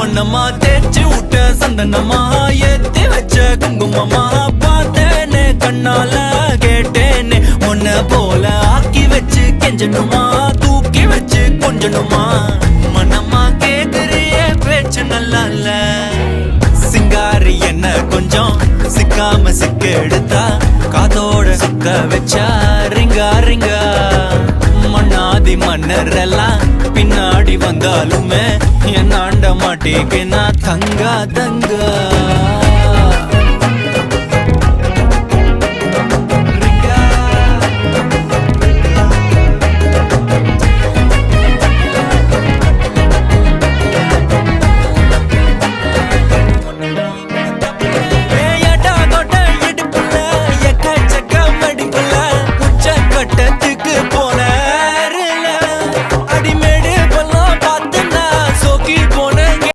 மண்ணம்மா தேய்ச்சி விட்ட சந்தனமா ஏத்தி வச்ச குங்குமமா பார்த்தேனே கண்ணால கேட்டேனே உன்ன போல ஆக்கி வச்சு கெஞ்சணுமா தூக்கி வச்சு கொஞ்சணுமா மனமா கேக்குறிய பேச்சு நல்லா இல்ல சிங்காரி என்ன கொஞ்சம் சிக்காம சிக்க எடுத்தா காதோட சுக்க வச்சா ரிங்கா ரிங்கா மண்ணாதி மன்னர் எல்லாம் பின்னாடி வந்தாலுமே என் ஆண்ட மாட்டேங்க நான் தங்கா தங்கா